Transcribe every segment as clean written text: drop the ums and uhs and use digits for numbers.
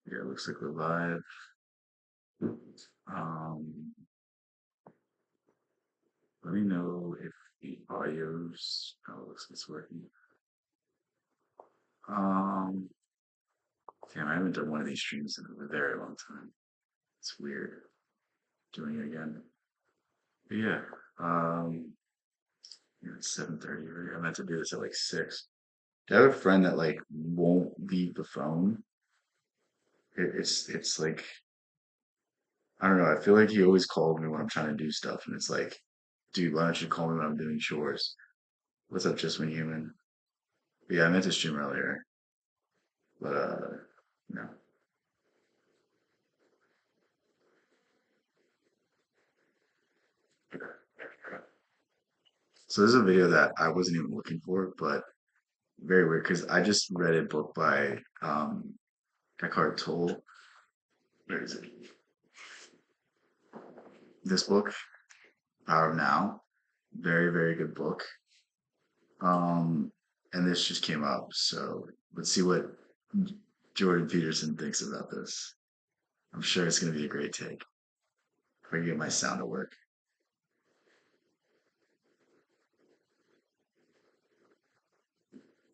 Yeah, it looks like we're live. Um, Let me know if the audio's, oh, it looks like it's working. Um, Damn, I haven't done one of these streams in a very long time. It's weird doing it again. But yeah, it's 7:30. I meant to do this at like 6. I have a friend that like won't leave the phone. It's like I don't know. I feel like he always calls me when I'm trying to do stuff, and it's like, dude, why don't you call me when I'm doing chores? What's up, Just When Human? But yeah, I meant to stream earlier, but no. So this is a video that I wasn't even looking for, but very weird because I just read a book by Eckhart Tolle. Where is it? This book, Power of Now. Very, very good book. And this just came up, so let's see what Jordan Peterson thinks about this. I'm sure it's going to be a great take. If I can get my sound to work.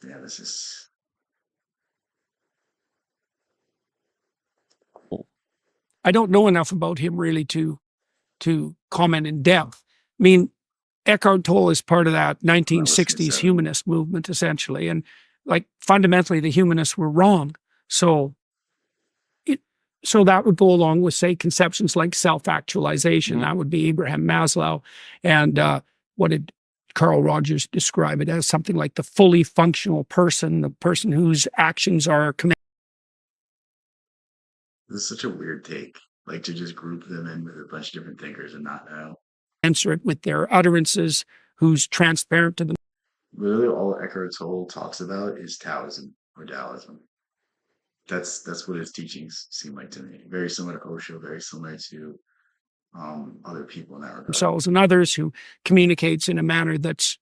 Yeah, this is. I don't know enough about him really to comment in depth. I mean, Eckhart Tolle is part of that 1960s humanist movement, essentially, and like fundamentally, the humanists were wrong. So that would go along with, say, conceptions like self-actualization. That would be Abraham Maslow, and what did Carl Rogers describe it as? Something like the fully functional person, the person whose actions are This is such a weird take, like to just group them in with a bunch of different thinkers and not know. commensurate with their utterances, who's transparent to them. Literally, all Eckhart Tolle talks about is Taoism or Taoism. That's what his teachings seem like to me. Very similar to Osho, very similar to other people in that regard. Themselves and others, who communicates in a manner that's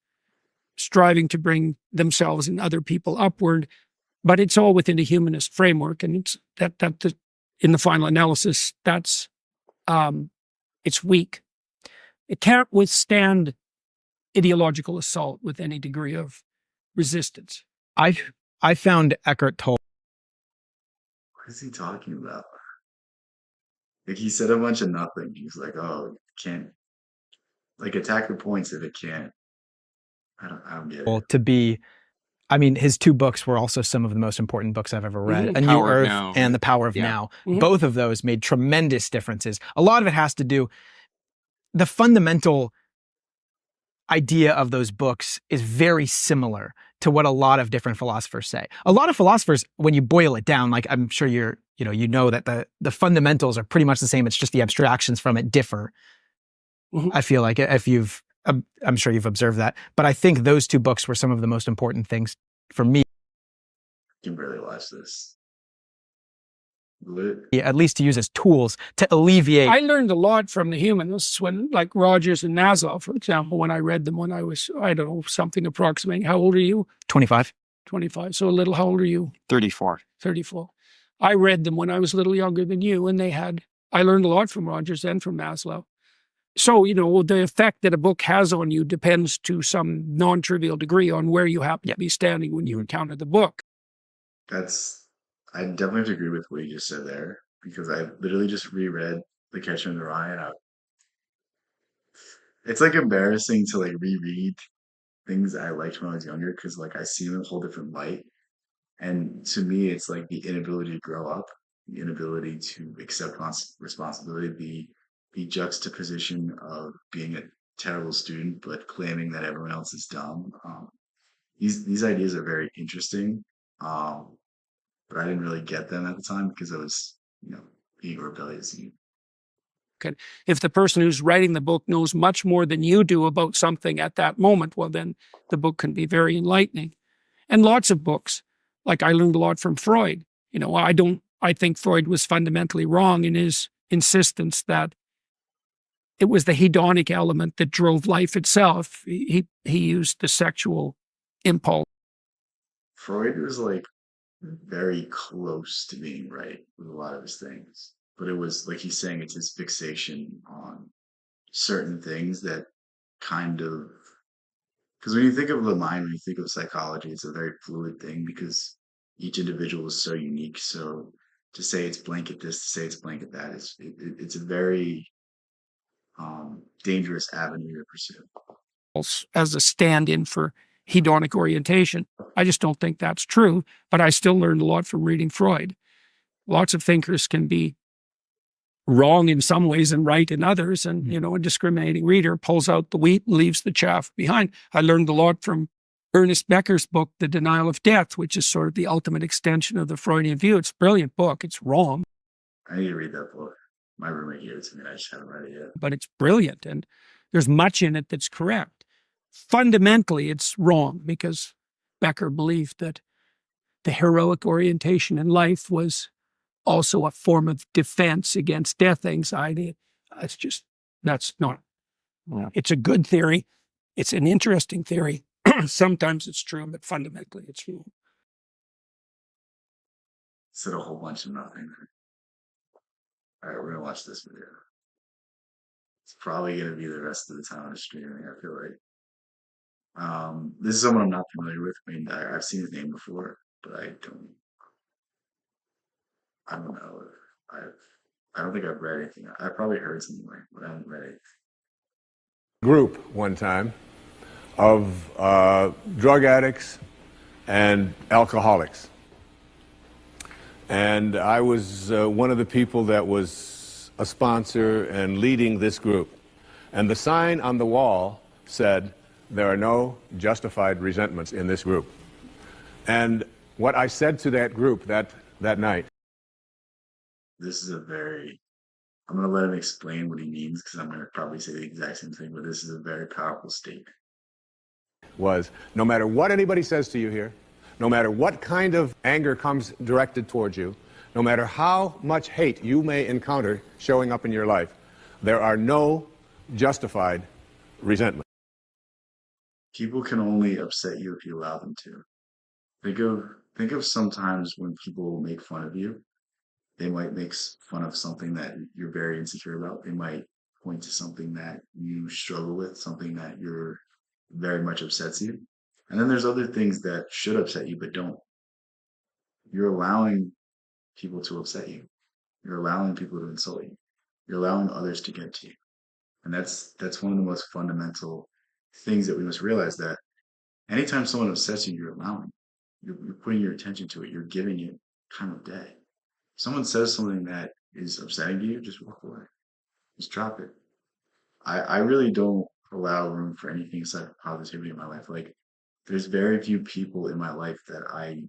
striving to bring themselves and other people upward, but it's all within a humanist framework, and it's that in the final analysis, that's it's weak. It can't withstand ideological assault with any degree of resistance. I found Eckhart Tolle. What is he talking about? Like he said a bunch of nothing. He's like, "Oh, can't like attack the points if it can't." I don't get it. To be, I mean, his two books were also some of the most important books I've ever read. A New Power of Earth Now. and The Power of Yeah. Now. Both of those made tremendous differences. A lot of it has to do, the fundamental idea of those books is very similar to what a lot of different philosophers say. A lot of philosophers, when you boil it down, like I'm sure you know that the fundamentals are pretty much the same. It's just the abstractions from it differ. I feel like I'm sure you've observed that. But I think those two books were some of the most important things for me. I can barely watch this. At least to use as tools to alleviate. I learned a lot from the humanists when, like Rogers and Maslow, for example, when I read them when I was, I don't know, something approximating. How old are you? 25. 25. So a little, how old are you? 34. 34. I read them when I was a little younger than you, and I learned a lot from Rogers and from Maslow. So, the effect that a book has on you depends to some non-trivial degree on where you happen to be standing when you encounter the book. I definitely have to agree with what you just said there, because I literally just reread The Catcher in the Rye, and it's like embarrassing to like reread things I liked when I was younger, because like I see them in a whole different light. And to me, it's like the inability to grow up, the inability to accept responsibility, the juxtaposition of being a terrible student but claiming that everyone else is dumb. These ideas are very interesting, but I didn't really get them at the time because I was, being rebellious. If the person who's writing the book knows much more than you do about something at that moment, well, then the book can be very enlightening. And lots of books, like I learned a lot from Freud. I think Freud was fundamentally wrong in his insistence that it was the hedonic element that drove life itself. He used the sexual impulse. Freud was like very close to being right with a lot of his things. But it was like he's saying, it's his fixation on certain things that kind of, because when you think of the mind, when you think of psychology, it's a very fluid thing because each individual is so unique. So to say it's blanket this, to say it's blanket that, it's a very dangerous avenue to pursue. As a stand-in for hedonic orientation. I just don't think that's true, but I still learned a lot from reading Freud. Lots of thinkers can be wrong in some ways and right in others, and a discriminating reader pulls out the wheat and leaves the chaff behind. I learned a lot from Ernest Becker's book, The Denial of Death, which is sort of the ultimate extension of the Freudian view. It's a brilliant book. It's wrong. I need to read that book. My roommate gave it to me, and I just haven't read it yet. But it's brilliant, and there's much in it that's correct. Fundamentally, it's wrong because Becker believed that the heroic orientation in life was also a form of defense against death anxiety. That's not, it's a good theory. It's an interesting theory. Sometimes it's true, but fundamentally it's wrong. Said a whole bunch of nothing. All right, we're gonna watch this video. It's probably gonna be the rest of the time of streaming, I feel like. This is someone I'm not familiar with. I mean, I've seen his name before, but I don't know. I don't think I've read anything. I probably heard somewhere, but I haven't read it. Group one time of drug addicts and alcoholics. And I was one of the people that was a sponsor and leading this group. And the sign on the wall said, "There are no justified resentments in this group." And what I said to that group that night. This is I'm going to let him explain what he means because I'm going to probably say the exact same thing, but this is a very powerful statement. Was no matter what anybody says to you here, no matter what kind of anger comes directed towards you, no matter how much hate you may encounter showing up in your life, there are no justified resentments. People can only upset you if you allow them to. Think of sometimes when people make fun of you. They might make fun of something that you're very insecure about. They might point to something that you struggle with, something that you're very much upsets you. And then there's other things that should upset you but don't. You're allowing people to upset you. You're allowing people to insult you. You're allowing others to get to you. And that's one of the most fundamental things that we must realize, that anytime someone upsets you, you're allowing. You're putting your attention to it. You're giving it time of day. Someone says something that is upsetting to you, just walk away. Just drop it. I really don't allow room for anything aside from positivity in my life. Like, there's very few people in my life that I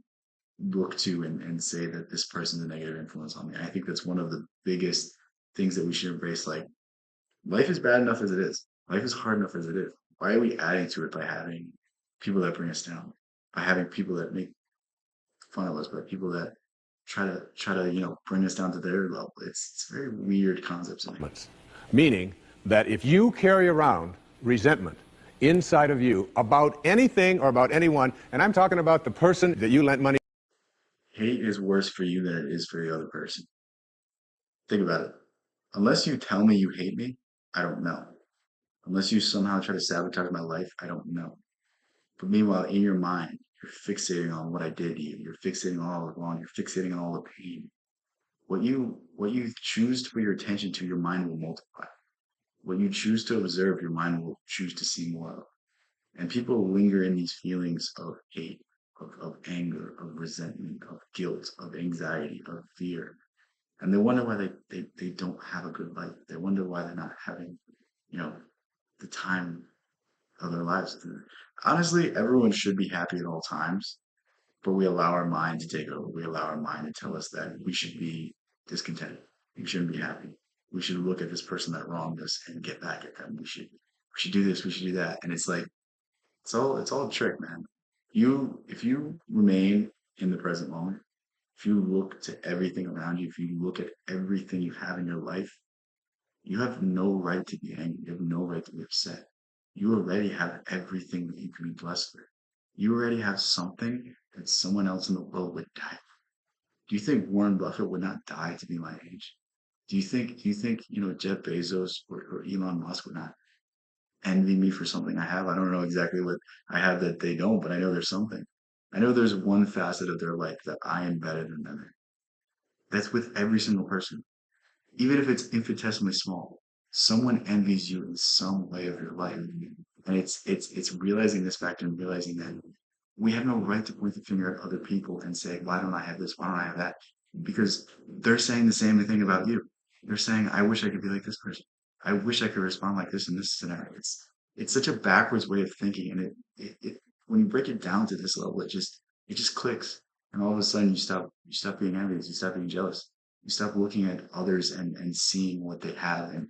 look to and say that this person's a negative influence on me. I think that's one of the biggest things that we should embrace. Like, life is bad enough as it is. Life is hard enough as it is. Why are we adding to it by having people that bring us down? By having people that make fun of us, by people that try to bring us down to their level. It's a very weird concept to me. Meaning that if you carry around resentment inside of you about anything or about anyone, and I'm talking about the person that you lent money. Hate is worse for you than it is for the other person. Think about it. Unless you tell me you hate me, I don't know. Unless you somehow try to sabotage my life, I don't know. But meanwhile, in your mind, you're fixating on what I did to you. You're fixating on all the wrong. You're fixating on all the pain. What you choose to put your attention to, your mind will multiply. What you choose to observe, your mind will choose to see more of. And people linger in these feelings of hate, of anger, of resentment, of guilt, of anxiety, of fear. And they wonder why they don't have a good life. They wonder why they're not having, the time of their lives. Honestly, everyone should be happy at all times, but we allow our mind to take over. We allow our mind to tell us that we should be discontented. We shouldn't be happy. We should look at this person that wronged us and get back at them. We should do this. We should do that. And it's like it's all a trick, man. If you remain in the present moment, if you look to everything around you, if you look at everything you have in your life, you have no right to be angry. You have no right to be upset. You already have everything that you can be blessed with. You already have something that someone else in the world would die Do you think Warren Buffett would not die to be my age? Do you think, Jeff Bezos or Elon Musk would not envy me for something I have? I don't know exactly what I have that they don't, but I know there's something. I know there's one facet of their life that I am better than them in. That's with every single person. Even if it's infinitesimally small, someone envies you in some way of your life. And it's realizing this fact and realizing that we have no right to point the finger at other people and say, why don't I have this? Why don't I have that? Because they're saying the same thing about you. They're saying, I wish I could be like this person. I wish I could respond like this in this scenario. It's such a backwards way of thinking, and it when you break it down to this level, it just clicks, and all of a sudden you stop being envious, you stop being jealous, you stop looking at others and seeing what they have and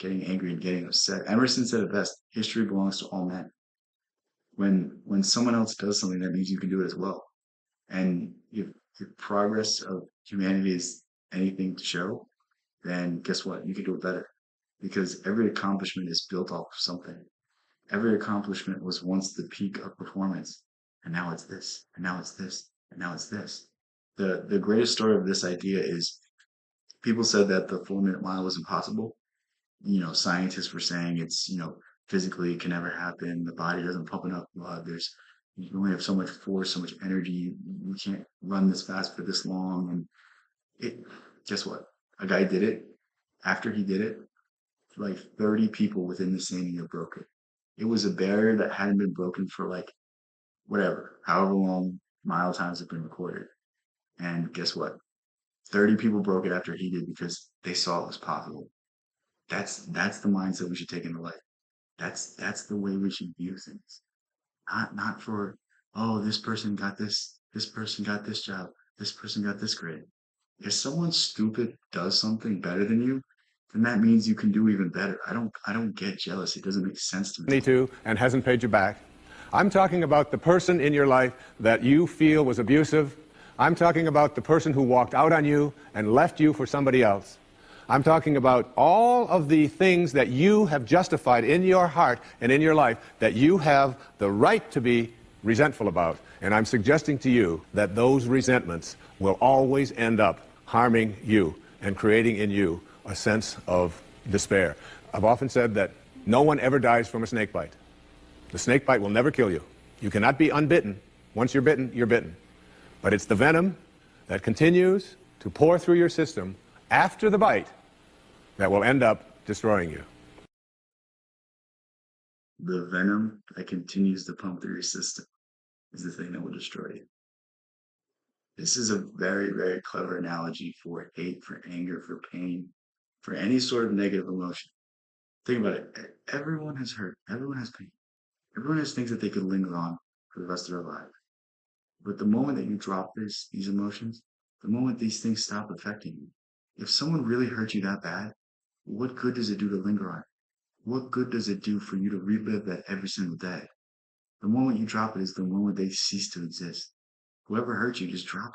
getting angry and getting upset. Emerson said it best: history belongs to all men. When someone else does something, that means you can do it as well. And if progress of humanity is anything to show, then guess what? You can do it better because every accomplishment is built off of something. Every accomplishment was once the peak of performance, and now it's this, and now it's this, and now it's this. The greatest story of this idea is people said that the 4 minute mile was impossible. Scientists were saying it's physically it can never happen. The body doesn't pump enough blood. You only have so much force, so much energy. You can't run this fast for this long. And it, guess what? A guy did it. After he did it, like 30 people within the same year broke it. It was a barrier that hadn't been broken for like whatever, however long mile times have been recorded. And guess what? 30 people broke it after he did because they saw it was possible. That's the mindset we should take into life. That's the way we should view things. Not for, oh, this person got this person got this job, this person got this grade. If someone stupid does something better than you, then that means you can do even better. I don't get jealous. It doesn't make sense to me. And hasn't paid you back. I'm talking about the person in your life that you feel was abusive. I'm talking about the person who walked out on you and left you for somebody else. I'm talking about all of the things that you have justified in your heart and in your life that you have the right to be resentful about. And I'm suggesting to you that those resentments will always end up harming you and creating in you a sense of despair. I've often said that no one ever dies from a snake bite. The snake bite will never kill you. You cannot be unbitten. Once you're bitten, you're bitten. But it's the venom that continues to pour through your system after the bite that will end up destroying you. The venom that continues to pump through your system is the thing that will destroy you. This is a very, very clever analogy for hate, for anger, for pain, for any sort of negative emotion. Think about it. Everyone has hurt. Everyone has pain. Everyone has things that they could linger on for the rest of their life. But the moment that you drop these emotions, the moment these things stop affecting you, if someone really hurt you that bad, what good does it do to linger on? What good does it do for you to relive that every single day? The moment you drop it is the moment they cease to exist. Whoever hurt you, just drop it.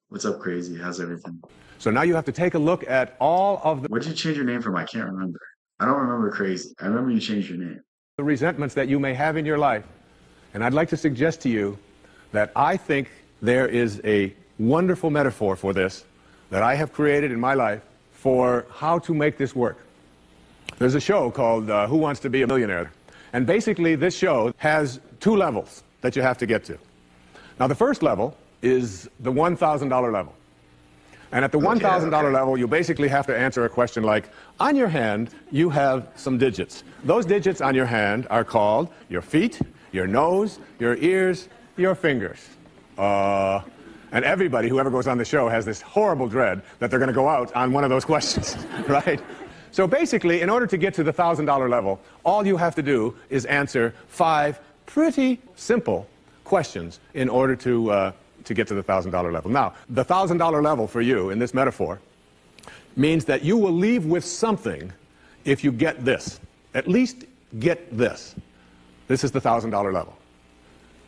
What's up, crazy? How's everything? So now you have to take a look at all of What did you change your name from? I can't remember. I don't remember crazy. I remember you changed your name. the resentments that you may have in your life. And I'd like to suggest to you that I think there is a wonderful metaphor for this that I have created in my life for how to make this work. There's a show called Who Wants to Be a Millionaire? And basically this show has two levels that you have to get to. Now the first level is the $1,000 level. And at the $1,000 level, you basically have to answer a question like, on your hand, you have some digits. Those digits on your hand are called your feet, your nose, your ears, your fingers. And everybody who ever goes on the show has this horrible dread that they're going to go out on one of those questions, right? So basically, in order to get to the $1,000 level, all you have to do is answer 5 pretty simple questions in order to get to the $1,000 level. Now, the $1,000 level for you in this metaphor means that you will leave with something if you get this. At least get this. This is the $1,000 level.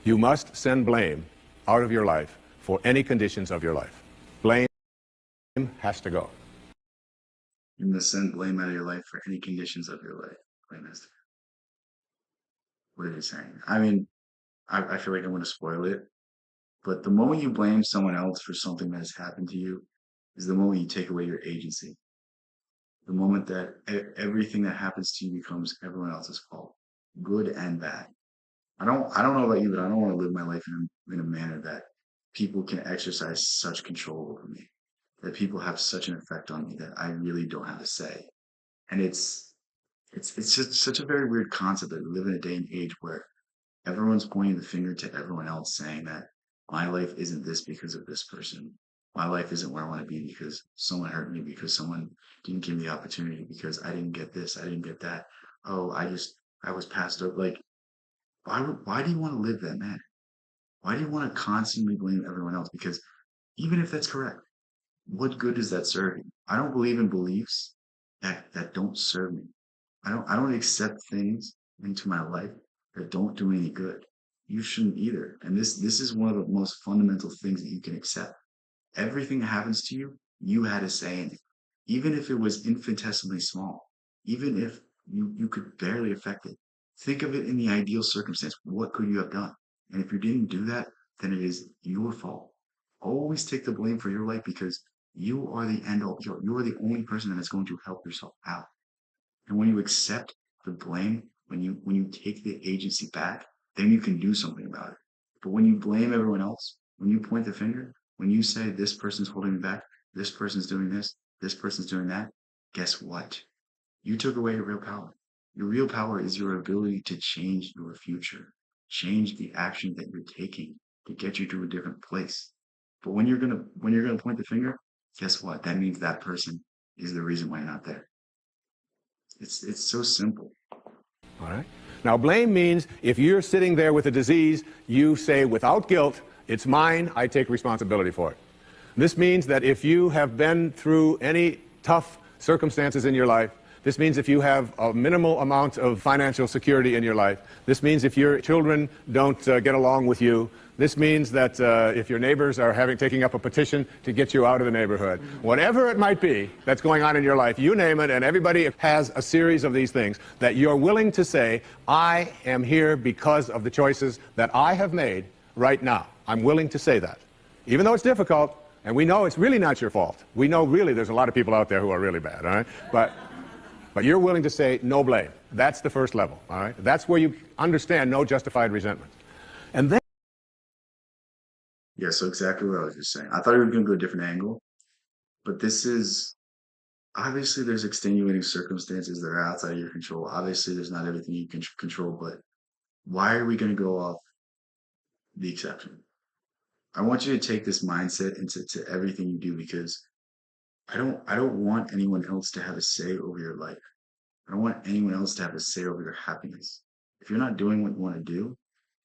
You must send blame out of your life for any conditions of your life. Blame has to go. You must send blame out of your life for any conditions of your life. Blame has to go. What are you saying? I mean, I feel like I'm going to spoil it, But the moment you blame someone else for something that has happened to you is the moment you take away your agency. The moment that everything that happens to you becomes everyone else's fault, good and bad. I don't know about you, but I don't want to live my life in a manner that people can exercise such control over me, that people have such an effect on me that I really don't have a say. And it's just such a very weird concept that we live in a day and age where everyone's pointing the finger to everyone else, saying that my life isn't this because of this person. My life isn't where I want to be because someone hurt me, because someone didn't give me the opportunity, because I didn't get this, I didn't get that. Oh, I was passed over. Like, why do you want to live that manner? Why do you want to constantly blame everyone else? Because even if that's correct, what good does that serve you? I don't believe in beliefs that don't serve me. I don't accept things into my life that don't do any good. You shouldn't either. And this is one of the most fundamental things that you can accept. Everything that happens to you, you had a say in it. Even if it was infinitesimally small, even if you could barely affect it. Think of it in the ideal circumstance. What could you have done? And if you didn't do that, then it is your fault. Always take the blame for your life because you are the end all. You are the only person that is going to help yourself out. And when you accept the blame, when you take the agency back, then you can do something about it. But when you blame everyone else, when you point the finger, when you say this person's holding me back, this person's doing this person's doing that, guess what? You took away your real power. Your real power is your ability to change your future, change the action that you're taking to get you to a different place. But when you're gonna point the finger, guess what? That means that person is the reason why you're not there. It's so simple. All right? Now, blame means if you're sitting there with a disease, you say without guilt, it's mine, I take responsibility for it. This means that if you have been through any tough circumstances in your life, this means if you have a minimal amount of financial security in your life, this means if your children don't get along with you, this means that if your neighbors are taking up a petition to get you out of the neighborhood, whatever it might be that's going on in your life, you name it, and everybody has a series of these things that you're willing to say, I am here because of the choices that I have made right now. I'm willing to say that. Even though it's difficult, and we know it's really not your fault. We know really there's a lot of people out there who are really bad, all right? But you're willing to say no blame. That's the first level, all right? That's where you understand no justified resentment. And then Yeah, so exactly what I was just saying. I thought we were going to go a different angle, but this is obviously there's extenuating circumstances that are outside of your control. Obviously, there's not everything you can control, but why are we going to go off the exception? I want you to take this mindset into everything you do because I don't want anyone else to have a say over your life. I don't want anyone else to have a say over your happiness. If you're not doing what you want to do,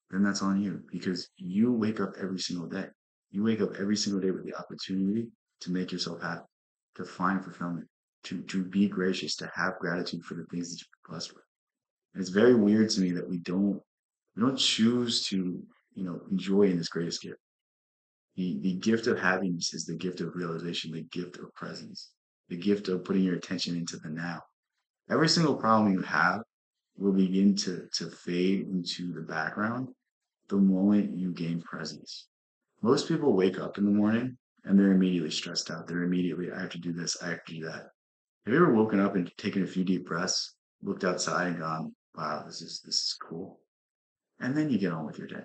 then that's on you because you wake up every single day. You wake up every single day with the opportunity to make yourself happy, to find fulfillment, to be gracious, to have gratitude for the things that you're blessed with. And it's very weird to me that we don't choose to, enjoy in this greatest gift. The gift of happiness is the gift of realization, the gift of presence, the gift of putting your attention into the now. Every single problem you have will begin to fade into the background the moment you gain presence. Most people wake up in the morning and they're immediately stressed out. They're immediately, I have to do this, I have to do that. Have you ever woken up and taken a few deep breaths, looked outside and gone, wow, this is cool. And then you get on with your day.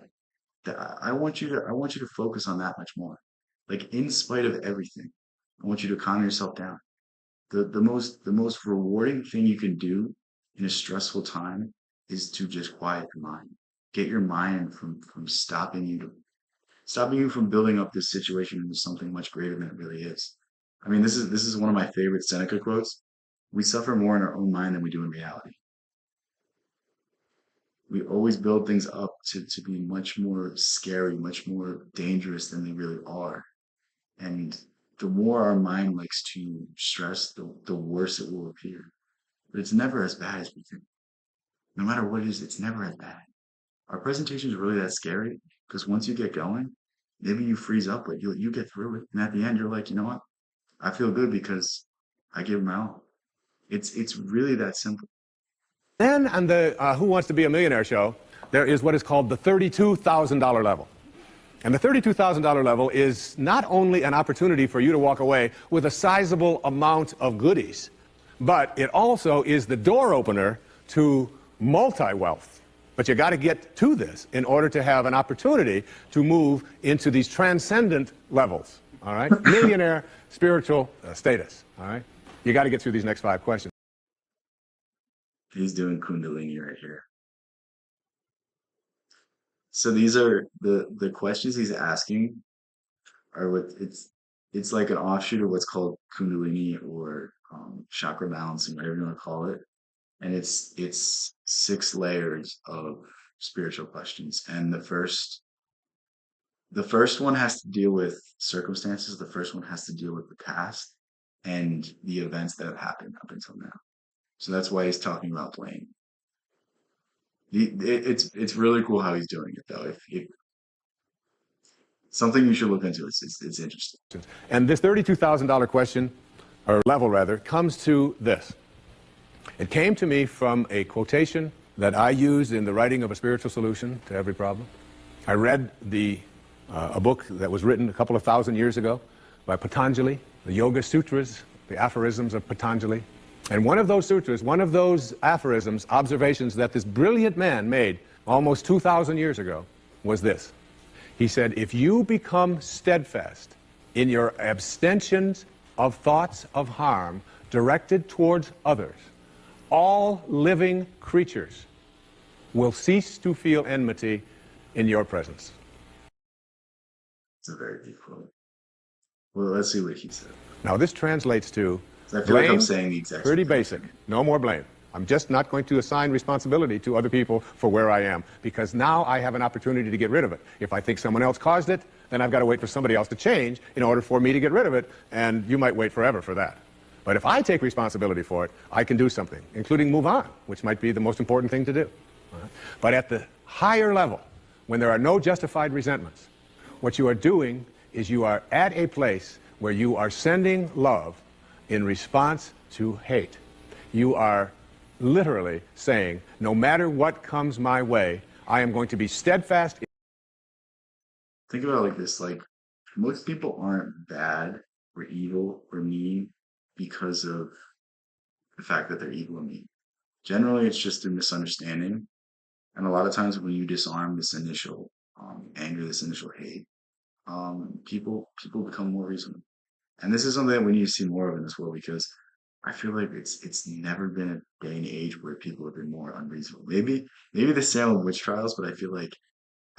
I want you to focus on that much more. Like in spite of everything, I want you to calm yourself down. The most rewarding thing you can do in a stressful time is to just quiet your mind. Get your mind from stopping you from building up this situation into something much greater than it really is. I mean, this is one of my favorite Seneca quotes. We suffer more in our own mind than we do in reality. We always build things up to be much more scary, much more dangerous than they really are. And the more our mind likes to stress, the worse it will appear. But it's never as bad as we think. No matter what it is, it's never as bad. Our presentation is really that scary because once you get going, maybe you freeze up, but you get through it. And at the end, you're like, you know what? I feel good because I gave my all. It's really that simple. then on the Who Wants to Be a Millionaire show, there is what is called the $32,000 level. And the $32,000 level is not only an opportunity for you to walk away with a sizable amount of goodies, but it also is the door opener to multi-wealth. But you got to get to this in order to have an opportunity to move into these transcendent levels, all right? Millionaire spiritual status, all right? You got to get through these next 5 questions. He's doing Kundalini right here. So these are the questions he's asking are what it's like an offshoot of what's called Kundalini or chakra balancing, whatever you want to call it. And it's 6 layers of spiritual questions. And the first one has to deal with circumstances. The first one has to deal with the past and the events that have happened up until now. So that's why he's talking about blame. It's really cool how he's doing it though. If something you should look into, it's interesting. And this $32,000 question, or level rather, comes to this. It came to me from a quotation that I used in the writing of a spiritual solution to every problem. I read a book that was written a couple of thousand years ago by Patanjali, the Yoga Sutras, the aphorisms of Patanjali. And one of those sutras, one of those aphorisms, observations that this brilliant man made almost 2,000 years ago was this. He said, if you become steadfast in your abstentions of thoughts of harm directed towards others, all living creatures will cease to feel enmity in your presence. It's a very deep quote. Well, let's see what he said. Now this translates to I feel like I'm saying the exact pretty same thing. basic. No more blame. I'm just not going to assign responsibility to other people for where I am, because now I have an opportunity to get rid of it. If I think someone else caused it, then I've got to wait for somebody else to change in order for me to get rid of it, and you might wait forever for that. But if I take responsibility for it, I can do something, including move on, which might be the most important thing to do. All right? But at the higher level, when there are no justified resentments, what you are doing is you are at a place where you are sending love in response to hate. You are literally saying, no matter what comes my way, I am going to be steadfast. Think about it like this, like most people aren't bad or evil or mean because of the fact that they're evil or mean. Generally, it's just a misunderstanding. And a lot of times when you disarm this initial anger, this initial hate, people become more reasonable. And this is something that we need to see more of in this world, because I feel like it's never been a day and age where people have been more unreasonable. Maybe the Salem witch trials, but I feel like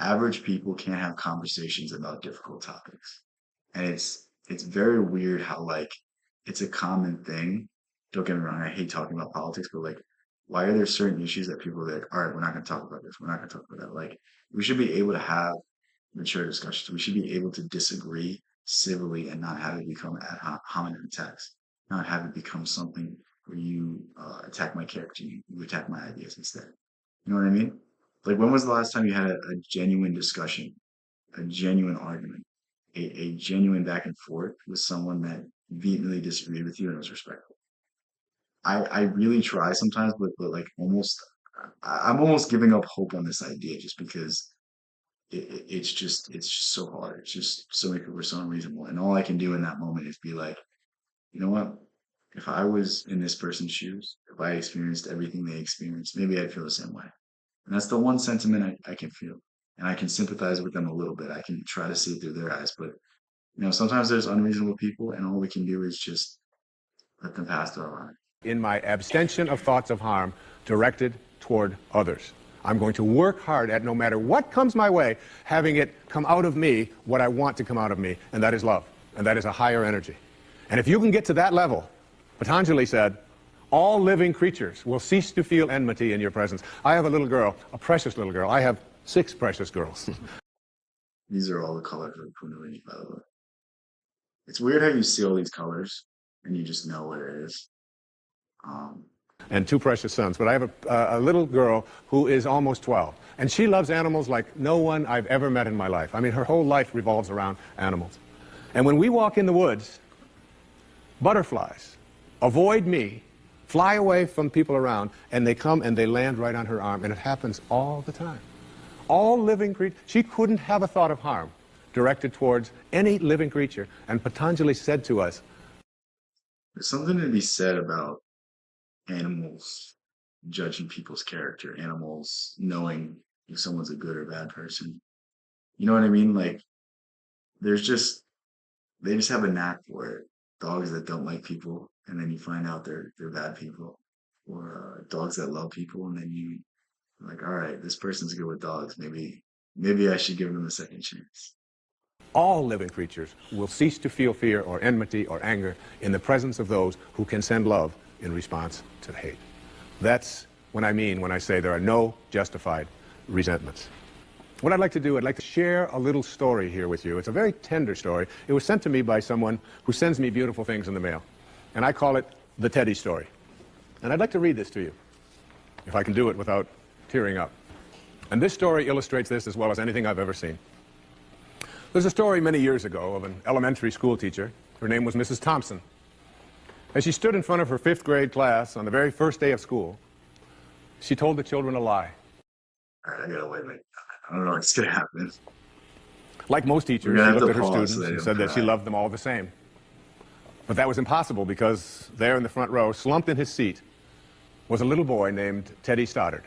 average people can't have conversations about difficult topics. And it's very weird how like it's a common thing. Don't get me wrong, I hate talking about politics, but like why are there certain issues that people are like, all right, we're not gonna talk about this, we're not gonna talk about that. Like we should be able to have mature discussions. We should be able to disagree civilly and not have it become ad hominem attacks, not have it become something where you attack my character, you attack my ideas instead. You know what I mean? Like when was the last time you had a genuine discussion, a genuine argument, a genuine back and forth with someone that vehemently disagreed with you and was respectful? I really try sometimes, but like I'm almost giving up hope on this idea just because it's just so hard. It's just so many people are so unreasonable, and all I can do in that moment is be like, you know what? If I was in this person's shoes, if I experienced everything they experienced, maybe I'd feel the same way. And that's the one sentiment I can feel, and I can sympathize with them a little bit. I can try to see it through their eyes, but sometimes there's unreasonable people, and all we can do is just let them pass through our life. In my abstention of thoughts of harm directed toward others, I'm going to work hard at, no matter what comes my way, having it come out of me what I want to come out of me, and that is love, and that is a higher energy. And if you can get to that level, Patanjali said, all living creatures will cease to feel enmity in your presence. I have a little girl, a precious little girl. I have 6 precious girls. These are all the colors of Kundalini, by the way. It's weird how you see all these colors and you just know what it is. And 2 precious sons. But I have a little girl who is almost 12. And she loves animals like no one I've ever met in my life. I mean, her whole life revolves around animals. And when we walk in the woods, butterflies avoid me, fly away from people around, and they come and they land right on her arm. And it happens all the time. All living creatures. She couldn't have a thought of harm directed towards any living creature. And Patanjali said to us, there's something to be said about animals judging people's character, animals knowing if someone's a good or bad person. You know what I mean? Like, there's just, they just have a knack for it. Dogs that don't like people, and then you find out they're bad people. Or dogs that love people, and then you like, all right, this person's good with dogs. Maybe I should give them a second chance. all living creatures will cease to feel fear or enmity or anger in the presence of those who can send love in response to hate. That's what I mean when I say there are no justified resentments. What I'd like to do, I'd like to share a little story here with you. It's a very tender story. It was sent to me by someone who sends me beautiful things in the mail. And I call it the Teddy story. And I'd like to read this to you, if I can do it without tearing up. And this story illustrates this as well as anything I've ever seen. There's a story many years ago of an elementary school teacher. Her name was Mrs. Thompson. As she stood in front of her 5th grade class on the very first day of school, she told the children a lie. All right, I gotta wait. I don't know what's gonna happen. Like most teachers, she looked at her students and said that she loved them all the same. But that was impossible because there in the front row, slumped in his seat, was a little boy named Teddy Stoddard.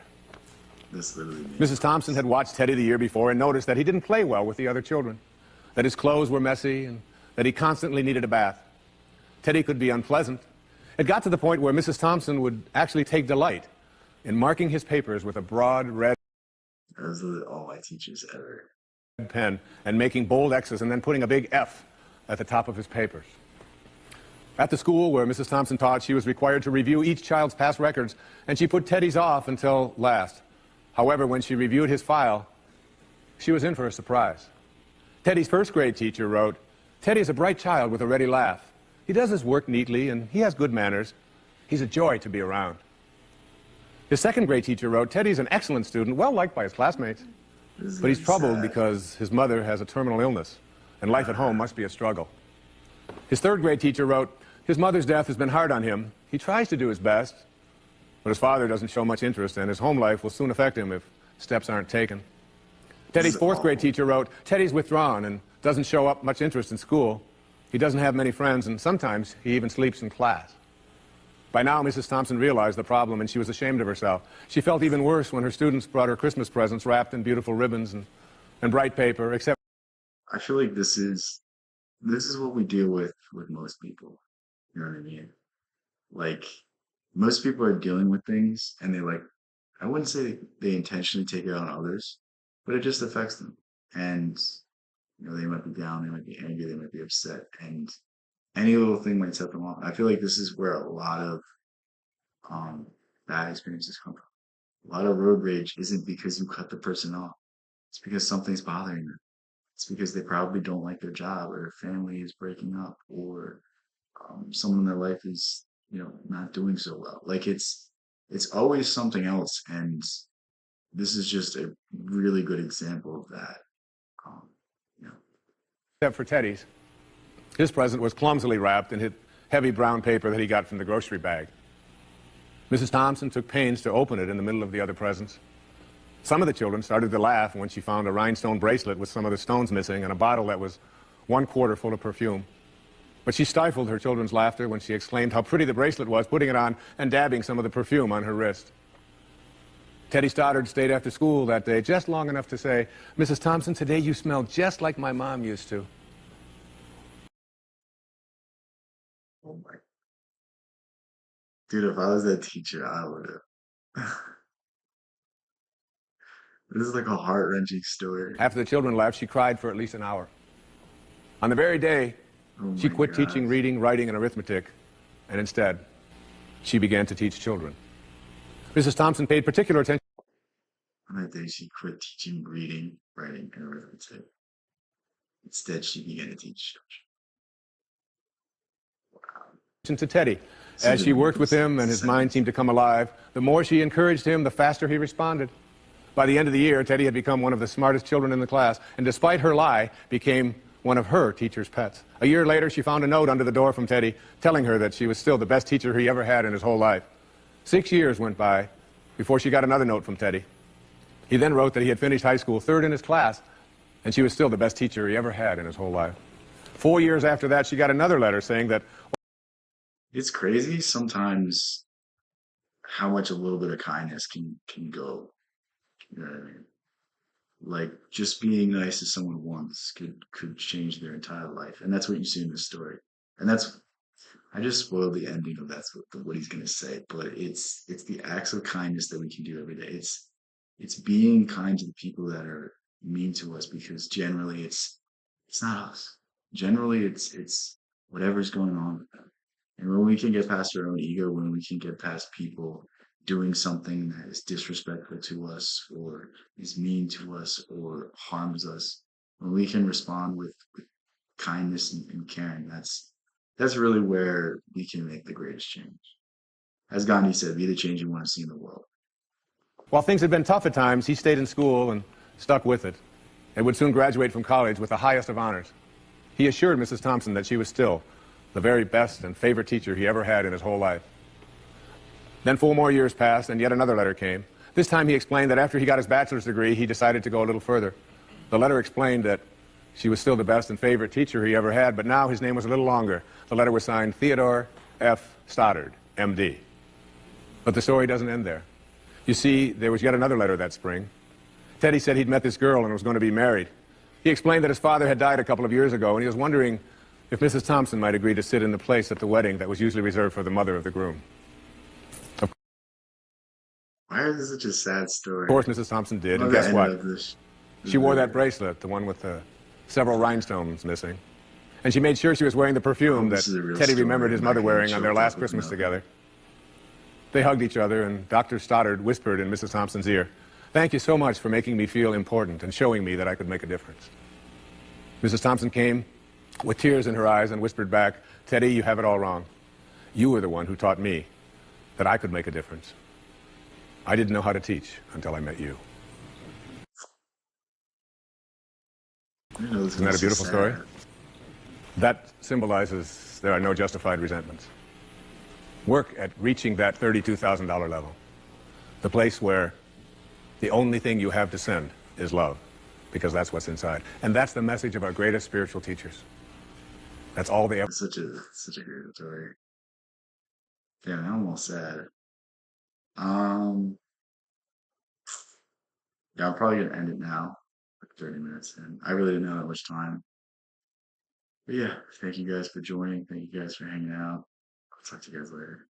This literally means Mrs. Thompson had watched Teddy the year before and noticed that he didn't play well with the other children, that his clothes were messy, and that he constantly needed a bath. Teddy could be unpleasant. It got to the point where Mrs. Thompson would actually take delight in marking his papers with a broad red Those are all my teachers ever. pen and making bold X's and then putting a big F at the top of his papers. At the school where Mrs. Thompson taught, she was required to review each child's past records, and she put Teddy's off until last. However, when she reviewed his file, she was in for a surprise. Teddy's 1st grade teacher wrote, "Teddy's a bright child with a ready laugh. He does his work neatly, and he has good manners. He's a joy to be around." His 2nd grade teacher wrote, "Teddy's an excellent student, well liked by his classmates, but he's troubled because his mother has a terminal illness, and life at home must be a struggle." His 3rd grade teacher wrote, "His mother's death has been hard on him. He tries to do his best, but his father doesn't show much interest, and his home life will soon affect him if steps aren't taken." Teddy's 4th grade teacher wrote, "Teddy's withdrawn and doesn't show up much interest in school. He doesn't have many friends, and sometimes he even sleeps in class." By now, Mrs. Thompson realized the problem, and she was ashamed of herself. She felt even worse when her students brought her Christmas presents wrapped in beautiful ribbons and bright paper, except I feel like this is what we deal with most people. You know what I mean? Like, most people are dealing with things, and I wouldn't say they intentionally take it on others, but it just affects them. And they might be down, they might be angry, they might be upset, and any little thing might set them off. I feel like this is where a lot of bad experiences come from. A lot of road rage isn't because you cut the person off. It's because something's bothering them. It's because they probably don't like their job, or their family is breaking up, or someone in their life is, not doing so well. Like, it's always something else, and this is just a really good example of that. You know, except for Teddy's. His present was clumsily wrapped in heavy brown paper that he got from the grocery bag. Mrs. Thompson took pains to open it in the middle of the other presents. Some of the children started to laugh when she found a rhinestone bracelet with some of the stones missing and a bottle that was 1/4 full of perfume. But she stifled her children's laughter when she exclaimed how pretty the bracelet was, putting it on and dabbing some of the perfume on her wrist. Teddy Stoddard stayed after school that day just long enough to say, "Mrs. Thompson, today you smell just like my mom used to." oh my, dude, if I was that teacher, I would have. This is like a heart-wrenching story. After the children left, she cried for at least an hour. On the very day, Oh she my quit gosh. teaching reading, writing, and arithmetic, and instead, she began to teach children. Mrs. Thompson paid particular attention. On that day, she quit teaching reading, writing, and arithmetic. Instead, she began to teach children. To Teddy. As she worked with him and his mind seemed to come alive, the more she encouraged him, the faster he responded. By the end of the year, Teddy had become one of the smartest children in the class, and despite her lie, became one of her teacher's pets. A year later, she found a note under the door from Teddy telling her that she was still the best teacher he ever had in his whole life. 6 years went by before she got another note from Teddy. He then wrote that he had finished high school 3rd in his class and she was still the best teacher he ever had in his whole life. 4 years after that, she got another letter saying that It's crazy sometimes how much a little bit of kindness can go. You know what I mean? Like just being nice to someone once could change their entire life, and that's what you see in this story. And that's I just spoiled the ending of that's what he's gonna say, but it's the acts of kindness that we can do every day. It's being kind to the people that are mean to us because generally it's not us. Generally it's whatever's going on with them. And when we can get past our own ego, when we can get past people doing something that is disrespectful to us or is mean to us or harms us, when we can respond with kindness and caring, that's really where we can make the greatest change. As Gandhi said, be the change you want to see in the world. while things had been tough at times, he stayed in school and stuck with it and would soon graduate from college with the highest of honors. He assured Mrs. Thompson that she was still the very best and favorite teacher he ever had in his whole life. Then 4 more years passed, and yet another letter came. This time he explained that after he got his bachelor's degree, he decided to go a little further. The letter explained that she was still the best and favorite teacher he ever had, but now his name was a little longer. The letter was signed Theodore F. Stoddard, M.D. But the story doesn't end there. You see, there was yet another letter that spring. Teddy said he'd met this girl and was going to be married. He explained that his father had died a couple of years ago, and he was wondering if Mrs. Thompson might agree to sit in the place at the wedding that was usually reserved for the mother of the groom. Why is this such a sad story? Of course, Mrs. Thompson did, and guess what? She wore that bracelet, the one with the several rhinestones missing. And she made sure she was wearing the perfume that Teddy remembered his mother wearing on their last Christmas together. They hugged each other, and Dr. Stoddard whispered in Mrs. Thompson's ear, "Thank you so much for making me feel important and showing me that I could make a difference." Mrs. Thompson came with tears in her eyes and whispered back, "Teddy, you have it all wrong. You were the one who taught me that I could make a difference. I didn't know how to teach until I met you." Isn't that a beautiful story? That symbolizes there are no justified resentments. Work at reaching that $32,000 level, the place where the only thing you have to send is love, because that's what's inside. And that's the message of our greatest spiritual teachers. That's all they ever... Such a great story. Damn, I'm almost sad. Yeah, I'm probably gonna end it now. Like 30 minutes in. I really didn't know that much time. But yeah, thank you guys for joining. Thank you guys for hanging out. I'll talk to you guys later.